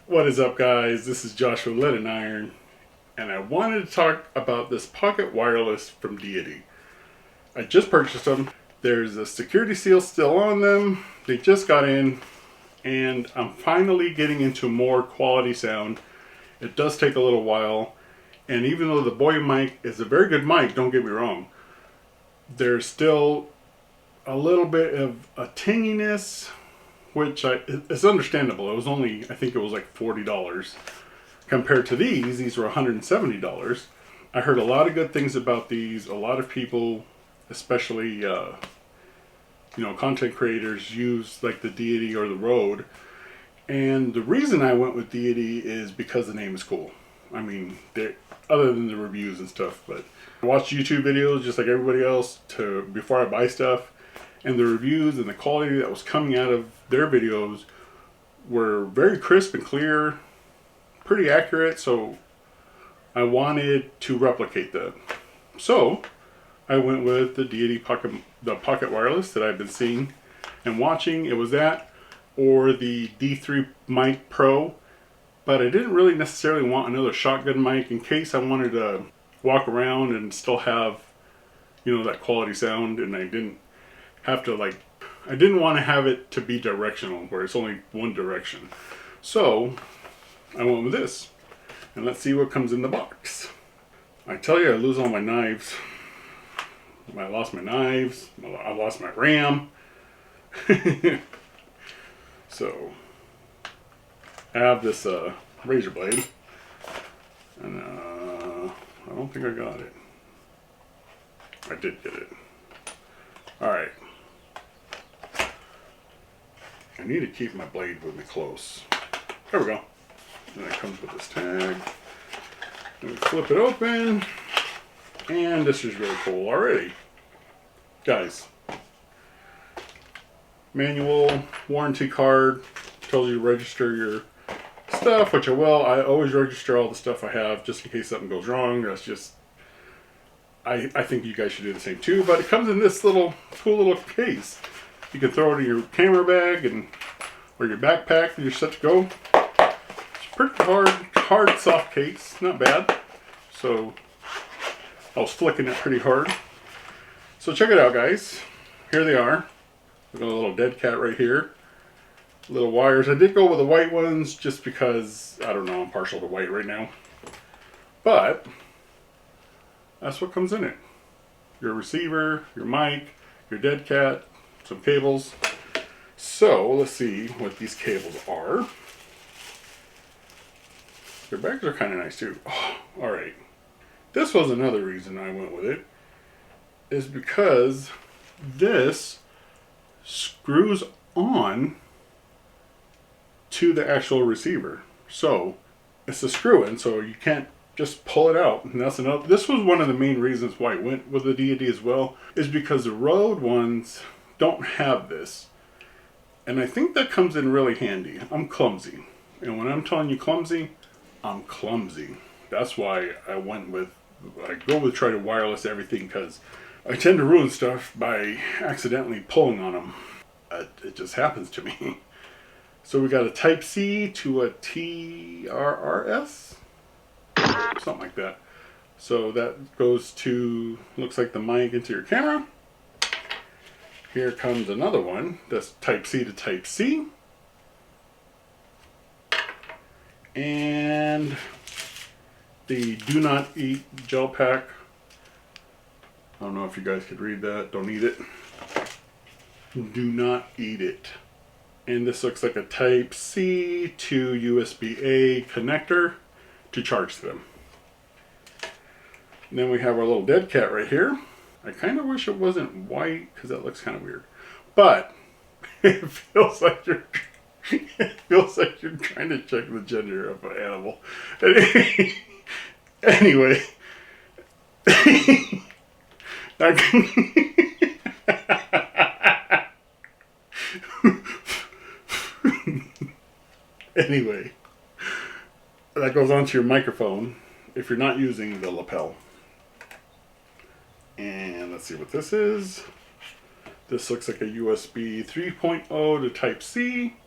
What is up, guys? This is Joshua Lead and Iron, and I wanted to talk about this Pocket Wireless from Deity. I just purchased them. There's a security seal still on them. They just got in, and I'm finally getting into more quality sound. It does take a little while, and even though the Boy mic is a very good mic, don't get me wrong, there's still a little bit of a tinginess, which it's understandable. It was only, I think it was like $40 compared to these were $170. I heard a lot of good things about these. A lot of people, especially content creators, use like the Deity or the Rode, and the reason I went with Deity is because the name is cool. I mean, other than the reviews and stuff, but I watch YouTube videos just like everybody else before I buy stuff, and the reviews and the quality that was coming out of their videos were very crisp and clear, pretty accurate, so I wanted to replicate that. So I went with the Deity Pocket Wireless that I've been seeing and watching. It was that or the D3 Mic Pro, but I didn't really necessarily want another shotgun mic in case I wanted to walk around and still have, that quality sound, and I didn't want to have it to be directional where it's only one direction. So I went with this, and let's see what comes in the box. I tell you, I lose all my knives. I lost my knives. I lost my RAM. So I have this razor blade, and I don't think I got it. I did get it. All right. I need to keep my blade with me close. There we go. And it comes with this tag. And we flip it open. And this is really cool already. Guys. Manual, warranty card, tells you to register your stuff, which I will. I always register all the stuff I have just in case something goes wrong. That's just, I think you guys should do the same too. But it comes in this cool little case. You can throw it in your camera bag or your backpack and you're set to go. It's pretty hard, soft case. Not bad. So I was flicking it pretty hard. So check it out, guys. Here they are. We've got a little dead cat right here. Little wires. I did go with the white ones just because, I don't know, I'm partial to white right now. But that's what comes in it. Your receiver, your mic, your dead cat, some cables. So let's see what these cables are. Their bags are kind of nice too. Oh, all right. This was another reason I went with it, is because this screws on to the actual receiver. So it's a screw in, so you can't just pull it out. And that's another. This was one of the main reasons why I went with the Deity as well, is because the Rode ones don't have this. And I think that comes in really handy. I'm clumsy. And when I'm telling you clumsy, I'm clumsy. That's why I go with try to wireless everything, because I tend to ruin stuff by accidentally pulling on them. It just happens to me. So we got a Type C to a TRRS, something like that. So that goes to, looks like the mic into your camera. Here comes another one that's Type C to Type C. And the Do Not Eat gel pack. I don't know if you guys could read that. Don't eat it. Do not eat it. And this looks like a Type C to USB-A connector to charge them. And then we have our little dead cat right here. I kind of wish it wasn't white because that looks kind of weird. But it feels like you're trying to check the gender of an animal. Anyway. Anyway, that goes onto your microphone if you're not using the lapel. And let's see what this is. This looks like a USB 3.0 to Type C.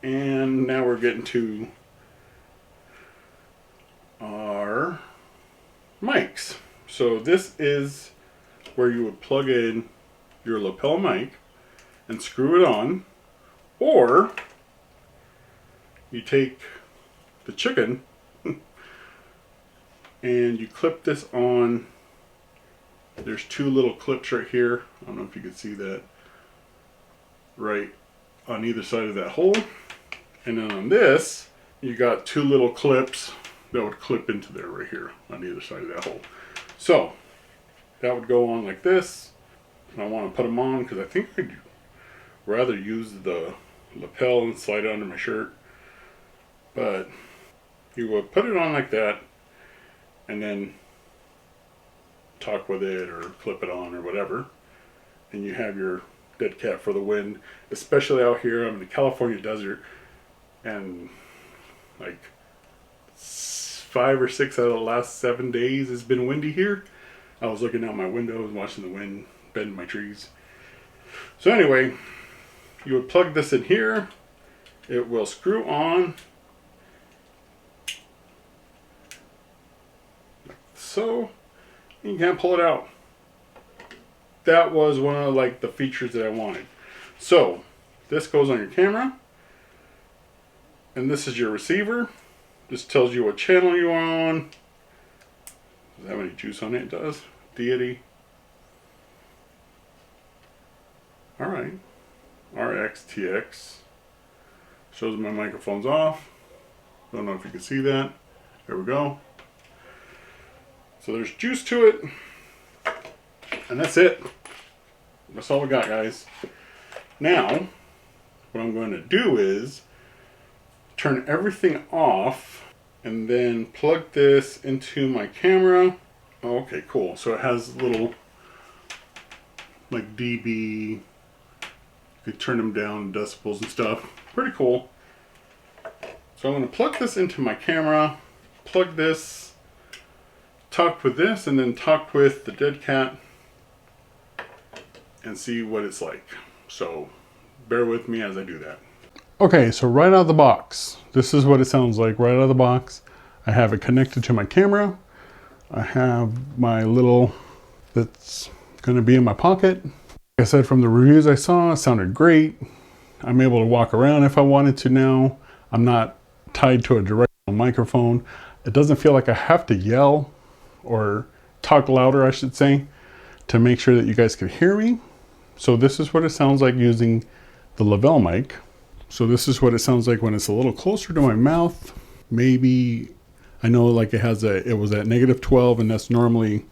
And now we're getting to our mics. So this is where you would plug in your lapel mic and screw it on, or you take the chicken and you clip this on. There's two little clips right here. I don't know if you can see that, right on either side of that hole. And then on this, you got two little clips that would clip into there right here on either side of that hole. So that would go on like this. And I want to put them on because I think I'd rather use the lapel and slide it under my shirt. But you would put it on like that and then talk with it or clip it on or whatever. And you have your dead cat for the wind, especially out here. I'm in the California desert, and like 5 or 6 out of the last 7 days has been windy here. I was looking out my window and watching the wind bend my trees. So anyway, you would plug this in here. It will screw on like so. You can't pull it out. That was one of like the features that I wanted. So this goes on your camera, and this is your receiver. This tells you what channel you're on. Does it have any juice on it? It does. Deity. Alright. RX, TX. Shows my microphone's off. Don't know if you can see that. There we go. So there's juice to it. And that's it. That's all we got, guys. Now, what I'm going to do is turn everything off and then plug this into my camera. Oh, okay, cool. So it has little like dB. You can turn them down, decibels and stuff. Pretty cool. So I'm going to plug this into my camera, plug this, talk with this, and then talk with the dead cat and see what it's like. So bear with me as I do that. Okay, so right out of the box, this is what it sounds like right out of the box. I have it connected to my camera. I have my little that's going to be in my pocket. Like I said, from the reviews I saw, it sounded great. I'm able to walk around if I wanted to now. I'm not tied to a directional microphone. It doesn't feel like I have to yell or talk louder, I should say, to make sure that you guys can hear me. So this is what it sounds like using the Lavelle mic. So this is what it sounds like when it's a little closer to my mouth. Maybe, I know like it was at -12, and that's normally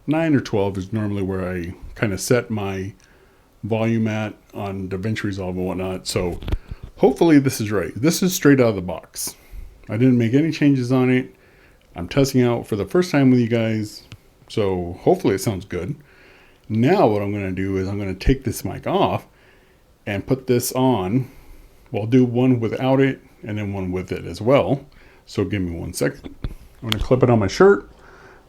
9 or 12 is normally where I kind of set my volume at on DaVinci Resolve and whatnot. So hopefully this is right. This is straight out of the box. I didn't make any changes on it. I'm testing out for the first time with you guys. So hopefully it sounds good. Now what I'm going to do is I'm going to take this mic off and put this on. Well, I'll do one without it and then one with it as well. So give me 1 second. I'm going to clip it on my shirt.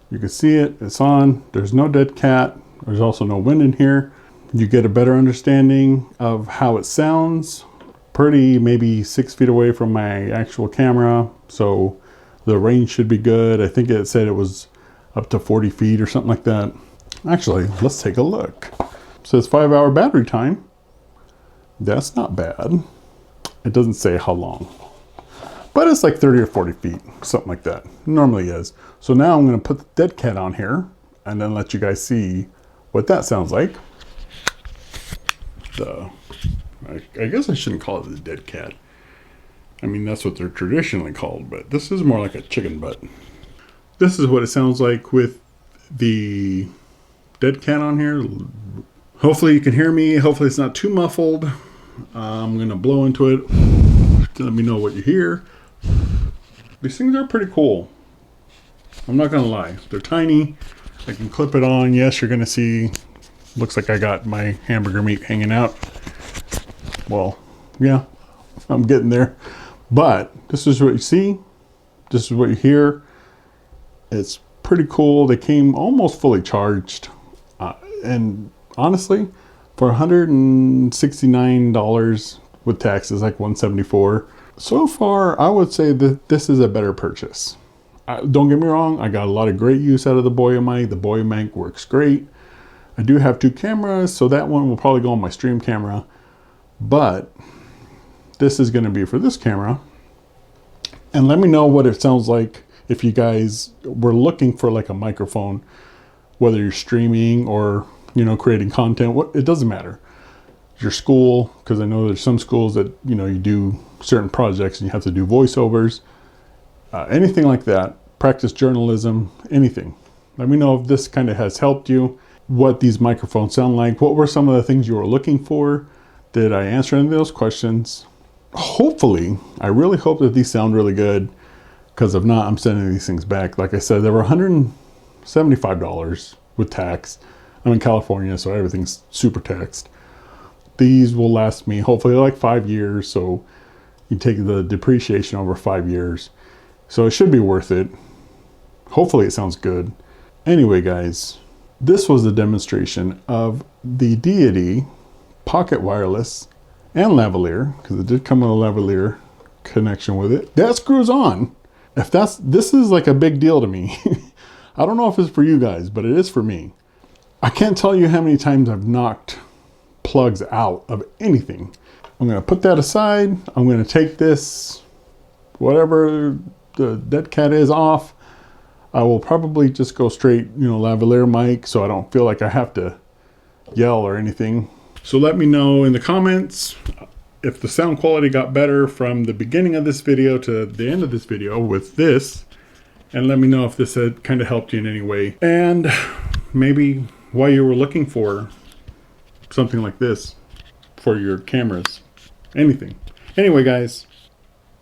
You can see it. It's on. There's no dead cat. There's also no wind in here. You get a better understanding of how it sounds. Pretty maybe 6 feet away from my actual camera. So the range should be good. I think it said it was up to 40 feet or something like that. Actually, let's take a look. It says 5-hour battery time. That's not bad. It doesn't say how long, but it's like 30 or 40 feet, something like that. Normally is. So now I'm going to put the dead cat on here and then let you guys see what that sounds like. I guess I shouldn't call it the dead cat. I mean, that's what they're traditionally called, but this is more like a chicken butt. This is what it sounds like with the dead cat on here. Hopefully you can hear me. Hopefully it's not too muffled. I'm going to blow into it to let me know what you hear. These things are pretty cool. I'm not going to lie. They're tiny. I can clip it on. Yes, you're going to see, looks like I got my hamburger meat hanging out. Well, yeah, I'm getting there. But this is what you see. This is what you hear. It's pretty cool. They came almost fully charged. And honestly, for $169 with taxes, like 174. So far, I would say that this is a better purchase. Don't get me wrong, I got a lot of great use out of the Boya mic. The Boya mic works great. I do have 2 cameras, so that one will probably go on my stream camera. But this is going to be for this camera. And let me know what it sounds like if you guys were looking for like a microphone, whether you're streaming or, you know, creating content. It doesn't matter. Your school, because I know there's some schools that, you know, you do certain projects and you have to do voiceovers, anything like that, practice journalism, anything. Let me know if this kind of has helped you, what these microphones sound like, what were some of the things you were looking for. Did I answer any of those questions? Hopefully, I really hope that these sound really good, because if not, I'm sending these things back. Like I said, they were $175 with tax. I'm in California, so everything's super taxed. These will last me hopefully like 5 years, so you take the depreciation over 5 years. So it should be worth it. Hopefully it sounds good. Anyway, guys, this was a demonstration of the Deity Pocket Wireless and lavalier, because it did come with a lavalier connection with it. That screws on. This is like a big deal to me. I don't know if it's for you guys, but it is for me. I can't tell you how many times I've knocked plugs out of anything. I'm going to put that aside. I'm going to take this, whatever the dead cat is, off. I will probably just go straight, you know, lavalier mic, so I don't feel like I have to yell or anything. So let me know in the comments if the sound quality got better from the beginning of this video to the end of this video with this, and let me know if this had kind of helped you in any way, and maybe why you were looking for something like this for your cameras, anything. Anyway, guys,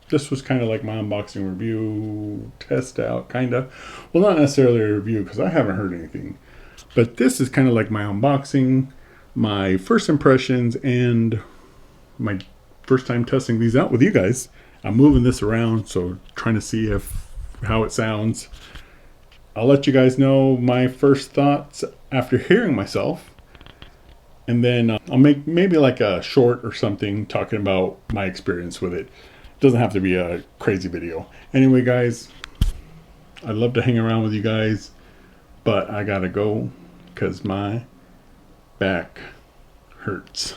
this was kind of like my unboxing review, test out, kind of. Well, not necessarily a review, because I haven't heard anything, but this is kind of like my unboxing, my first impressions, and my first time testing these out with you guys. I'm moving this around, so trying to see how it sounds. I'll let you guys know my first thoughts after hearing myself, and then I'll make maybe like a short or something talking about my experience with it. Doesn't have to be a crazy video. Anyway, guys, I'd love to hang around with you guys, but I gotta go because my back hurts.